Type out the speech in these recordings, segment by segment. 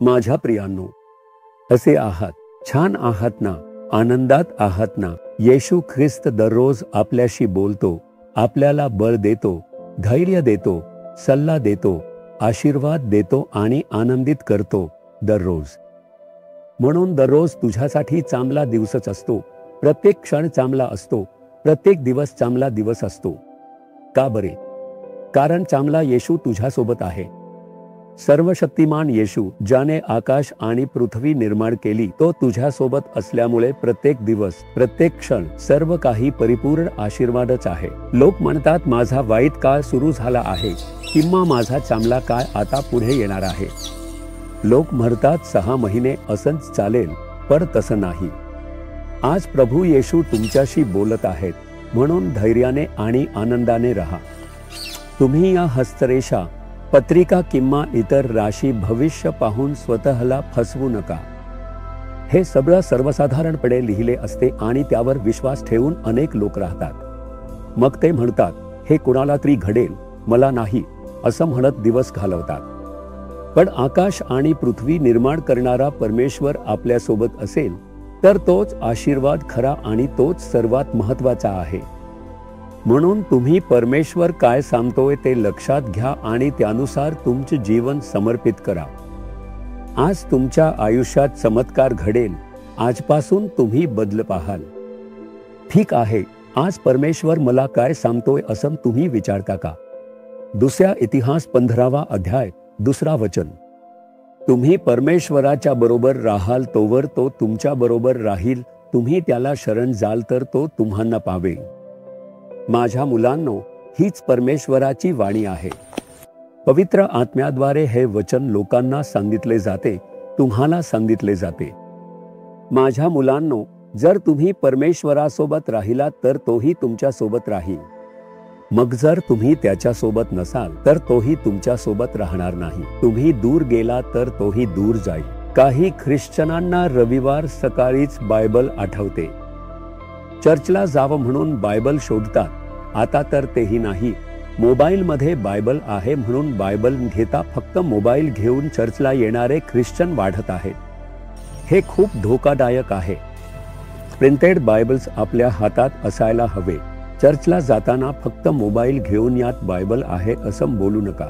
माझ्या प्रियांनो, असे आहात, छान आहात ना, आनंदात आहात ना? येशू ख्रिस्त दररोज आपल्याशी बोलतो, आपल्याला बळ देतो, धैर्य देतो, सल्ला देतो, आशीर्वाद देतो आणि आनंदित करतो दररोज. म्हणून दररोज तुझ्यासाठी चांगला दिवसच असतो. प्रत्येक क्षण चांगला असतो. प्रत्येक दिवस चांगला दिवस असतो. का बरे? कारण चांगला येशू तुझ्यासोबत आहे. सर्वशक्तिमान येशू, ज्याने आकाश आणि पृथ्वी निर्माण केली, तो तुझ्यासोबत असल्यामुळे प्रत्येक दिवस, प्रत्येक क्षण, सर्व काही परिपूर्ण आशीर्वादच आहे. लोक म्हणतात माझा वाईट काळ सुरू झाला आहे किंवा माझा चांगला काळ आता पुढे येणार आहे. लोक म्हणतात 6 महिने असंच चालेल, पण तसं नाही. आज प्रभू येशू तुमच्याशी बोलत आहेत, म्हणून धैर्याने आणि आनंदाने राहा. तुम्ही या हस्तरेषा, पत्रिका किंवा इतर राशी भविष्य पाहून स्वतःला फसवू नका. हे सगळं सर्वसाधारणपणे लिहिले असते आणि त्यावर विश्वास ठेवून अनेक लोक राहतात. मग ते म्हणतात हे कुणाला तरी घडेल, मला नाही, असं म्हणत दिवस घालवतात. पण आकाश आणि पृथ्वी निर्माण करणारा परमेश्वर आपल्यासोबत असेल तर तोच आशीर्वाद खरा आणि तोच सर्वात महत्त्वाचा आहे. म्हणून तुम्ही परमेश्वर काय सांगतोय ते लक्षात घ्या आणि त्यानुसार तुमचे जीवन समर्पित करा. आज तुमच्या आयुष्यात चमत्कार घडेल. आजपासून तुम्ही बदल पाहाल. ठीक आहे, आज परमेश्वर मला काय सांगतोय असं तुम्ही विचारता का? दुसऱ्या इतिहास 15वा अध्याय 2 वचन. तुम्ही परमेश्वराच्या बरोबर राहाल तोवर तो तुमच्या बरोबर राहील. तुम्ही त्याला शरण जाल तर तो तुम्हाला पावेल. माझ्या मुलांनो, हीच परमेश्वराची वाणी आहे. पवित्र आत्म्याद्वारे हे वचन लोकांना सांगितले जाते, तुम्हाला सांगितले जाते. माझ्या मुलांनो, जर तुम्ही परमेश्वरासोबत राहिलात तर तोही तुमच्या सोबत राहील. मग जर तुम्ही त्याच्या सोबत नसाल तर तोही तुमच्या सोबत राहणार नाही. तुम्ही दूर गेला तर तोही दूर जाईल. काही ख्रिश्चनांना रविवार सकाळीच बायबल आठवते. चर्चला जावं म्हणून बायबल शोधतात. आता तर तेही नाही. मोबाईलमध्ये बायबल आहे म्हणून बायबल घेता फक्त मोबाईल घेऊन चर्चला येणारे ख्रिश्चन वाढत आहेत. हे खूप धोकादायक आहे. प्रिंटेड बायबल्स आपल्या हातात असायला हवे. चर्चला जाताना फक्त मोबाईल घेऊन यात बायबल आहे असं बोलू नका.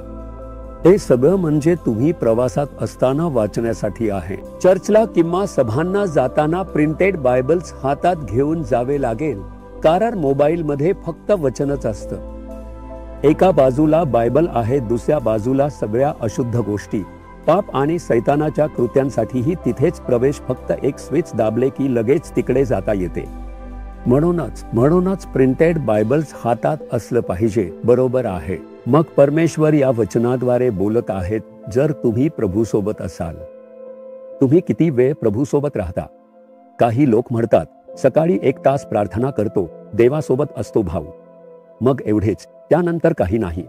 हे सगळं म्हणजे तुम्ही प्रवासात असताना वाचण्यासाठी आहे. चर्चला किंवा सभांना जाताना प्रिंटेड बायबल्स हातात घेऊन जावे लागेल, कारण मोबाईलमध्ये फक्त वचनच असतं. एका बाजूला बायबल आहे, दुसऱ्या बाजूला सगळ्या अशुद्ध गोष्टी, पाप आणि सैतानाच्या कृत्यांसाठीही तिथेच प्रवेश. फक्त एक स्विच दाबले की लगेच तिकडे जाता येते. म्हणूनच प्रिंटेड बायबल्स हातात असलं पाहिजे. बरोबर आहे. मग परमेश्वर या वचनाद्वारे बोलत आहेत. जर तुम्ही प्रभू सोबत असाल, तुम्ही किती वेळ प्रभू सोबत राहता? काही लोक म्हणतात सकाळी 1 तास प्रार्थना करतो, देवासोबत असतो भाऊ, मग एवढेच, त्यानंतर काही नाही.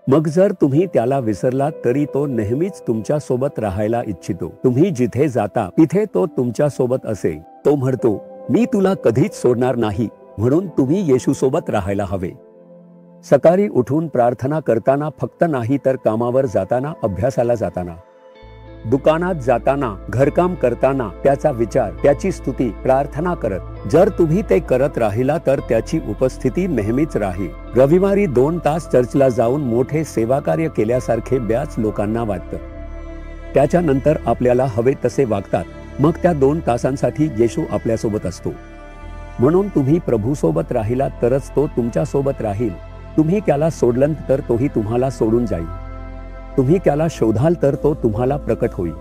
मग जर तुम्ही त्याला विसरलात तरी तो नेहमीच तुमच्या सोबत राहायला इच्छितो. तुम्ही जिथे जाता तिथे तो तुमच्या सोबत असेल. तो म्हणतो मी तुला कधीच सोडणार नाही. म्हणून तुम्ही येशू सोबत राहायला हवे. सकाळी उठून प्रार्थना करताना फक्त नाही तर कामावर जाताना, अभ्यासाला जाताना, दुकानात जाताना, घरकाम करताना त्याचा विचार, त्याची स्तुती, प्रार्थना करत जर तुम्ही ते करत राहिला तर त्याची उपस्थिती नेहमीच राहील. रविवारी 2 तास चर्चला जाऊन मोठे सेवाकार्य केल्यासारखे बऱ्याच लोकांना वाटतं. त्याच्यानंतर आपल्याला हवे तसे वागतात. मग त्या 2 तासांसाठी येशू आपल्यासोबत असतो. म्हणून तुम्ही प्रभू सोबत राहिलात तरच तो तुमच्या सोबत राहील. तुम्ही त्याला सोडलं तर तोही तुम्हाला सोडून जाईल. तुम्ही त्याला शोधाल तर तो तुम्हाला प्रकट होईल.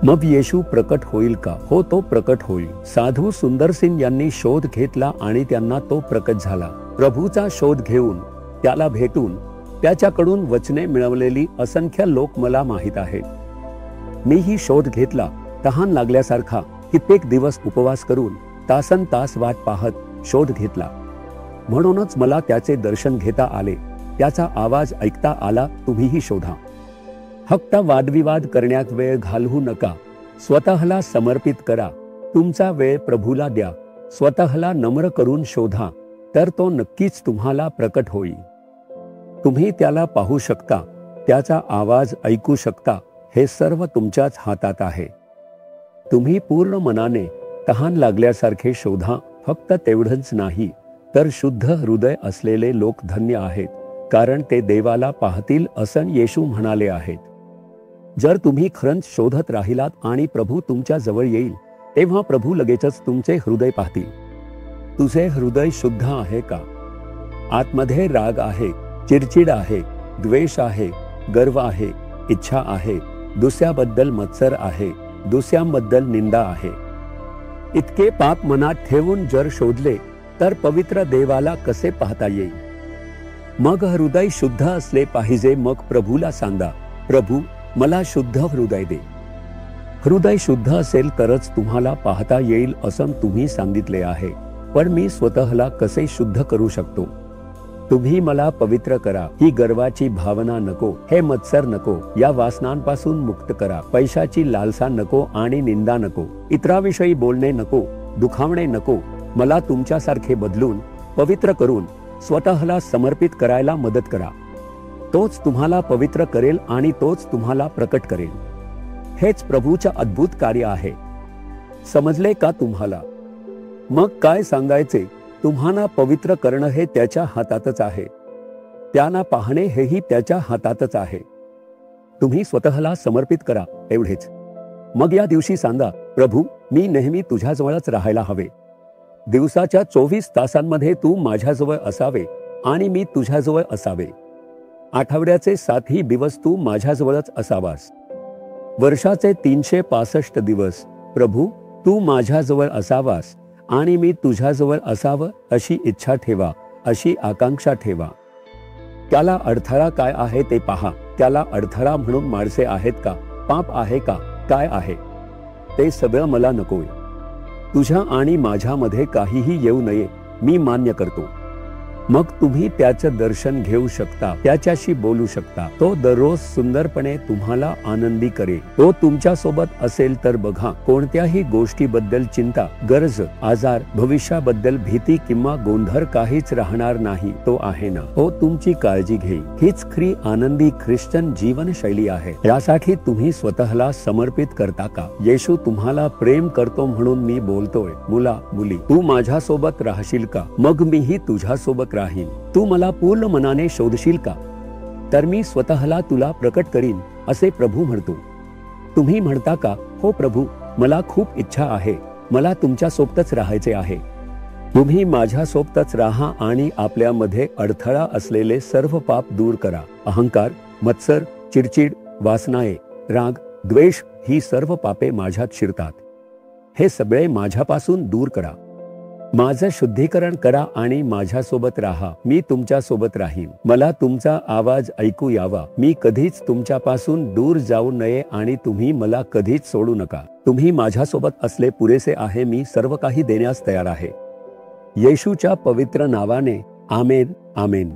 मग येशू प्रकट होईल का? हो, तो प्रकट होईल. साधू सुंदर सिंग यांनी शोध घेतला आणि त्यांना तो प्रकट झाला. प्रभूचा शोध घेऊन, त्याला भेटून, त्याच्याकडून वचने मिळवलेली असंख्य लोक मला माहीत आहेत. मीही शोध घेतला. तहान लागल्यासारखा कित्येक दिवस उपवास करून तासन तास वाट पाहत शोध घेतला. म्हणूनच मला त्याचे दर्शन घेता आले, त्याचा आवाज ऐकता आला. तुम्हीही शोधा. फक्त वादविवाद करण्यात वेळ घालवू नका. स्वतःला समर्पित करा. तुमचा वेळ प्रभूला द्या. स्वतःला नम्र करून शोधा, तर तो नक्कीच तुम्हाला प्रकट होईल. तुम्ही त्याला पाहू शकता, त्याचा आवाज ऐकू शकता, हे सर्व तुमच्याच हातात आहे. तुम्ही पूर्ण मनाने तहान लागल्यासारखे शोधा. फक्त तेवढंच नाही, तर शुद्ध हृदय असलेले लोक धन्य आहेत, कारण ते देवाला पाहतील, असं येशू म्हणाले आहेत. जर तुम्ही खरंच शोधत राहिलात आणि प्रभू तुमच्या जवळ येईल, तेव्हा प्रभू लगेचच तुमचे हृदय पाहतील. तुझे हृदय शुद्ध आहे का? आतमध्ये राग आहे, चिडचिड आहे, द्वेष आहे, गर्व आहे, इच्छा आहे, दुसऱ्याबद्दल मत्सर आहे, दुसऱ्यांबद्दल निंदा आहे. इतके पाप मनात ठेवून जर शोधले, तर पवित्र देवाला कसे पाहता येईल? मग हृदय शुद्ध असले पाहिजे. मग प्रभूला सांगा, प्रभू मला शुद्ध हृदय दे. हृदय शुद्ध असेल तरच तुम्हाला पाहता येईल असं तुम्ही सांगितले आहे. पण मी स्वतःला कसे शुद्ध करू शकतो? तुम्ही मला पवित्र करा. ही गर्वाची भावना नको, हे मत्सर नको, या वासनांपासून मुक्त करा. पैशाची लालसा नको आणि निंदा नको, इतराविषयी बोलणे नको, दुखावणे नको. मला तुमच्यासारखे बदलून, पवित्र करून स्वतःला समर्पित करायला मदत करा. तोच तुम्हाला पवित्र करेल आणि तोच तुम्हाला प्रकट करेल. हेच प्रभूच्या अद्भुत कार्य आहे. समजले का तुम्हाला? मग काय सांगायचे? तुम्हाला पवित्र करणं हे त्याच्या हातातच आहे. त्यांना पाहणे हेही त्याच्या हातातच आहे. तुम्ही स्वतःला समर्पित करा, एवढेच. मग या दिवशी सांगा, प्रभू मी नेहमी तुझ्याजवळच राहायला हवे. दिवसाच्या 24 तासांमध्ये तू माझ्याजवळ असावे आणि मी तुझ्याजवळ असावे. आठवड्याचे 7ही दिवस तू माझ्याजवळच असावास. वर्षाचे 365 दिवस प्रभू तू माझ्याजवळ असावास आणि मी तुझ्याजवळ असावं, अशी इच्छा ठेवा, अशी आकांक्षा ठेवा. त्याला अडथळा काय आहे ते पहा. त्याला अडथळा म्हणून माणसे आहेत का? पाप आहे का? काय आहे? ते सगळं मला नकोय. तुझ्या आणि माझ्यामध्ये काहीही येऊ नये, मी मान्य करतो. मग तुम्ही त्याचं दर्शन घेऊ शकता, त्याच्याशी बोलू शकता. तो दररोज सुंदरपणे तुम्हाला आनंदी करेल. तो तुमच्या सोबत असेल तर बघा, कोणत्याही गोष्टीबद्दल चिंता, गरज, आजार, भविष्याबद्दल भीती किंवा गोंधळ काहीच राहणार नाही. तो आहे ना, तो तुमची काळजी घेईल. हीच खरी आनंदी ख्रिश्चन जीवनशैली आहे. यासाठी तुम्ही स्वतःला समर्पित करता का? येशू तुम्हाला प्रेम करतो म्हणून मी बोलतोय. मुला मुली, तू माझ्यासोबत राहशील का? मग मीही तुझ्यासोबत राहील. तू मला पूर्ण मनाने शोधशील का? तर मी स्वतःला तुला प्रकट करीन, असे प्रभू म्हणतो. तुम्ही म्हणता का, हो प्रभू मला खूप इच्छा आहे, मला तुमच्या सोबतच राहायचे आहे. तुम्ही माझ्या सोबतच राहा आणि आपल्यामध्ये अडथळा असलेले सर्व पाप दूर करा. अहंकार, मत्सर, चिडचिड, वासनाए, राग, द्वेष ही सर्व पापे माझ्यात शिरतात. हे सगळे माझ्यापासून दूर करा. माझं शुद्धीकरण करा आणि माझ्यासोबत राहा. मी तुमच्या सोबत राहीन. मला तुमचा आवाज ऐकू यावा. मी कधीच तुमच्यापासून दूर जाऊ नये आणि तुम्ही मला कधीच सोडू नका. तुम्ही माझ्यासोबत असले पुरेसे आहे. मी सर्व काही देण्यास तयार आहे. येशूच्या पवित्र नावाने आमेन, आमेन.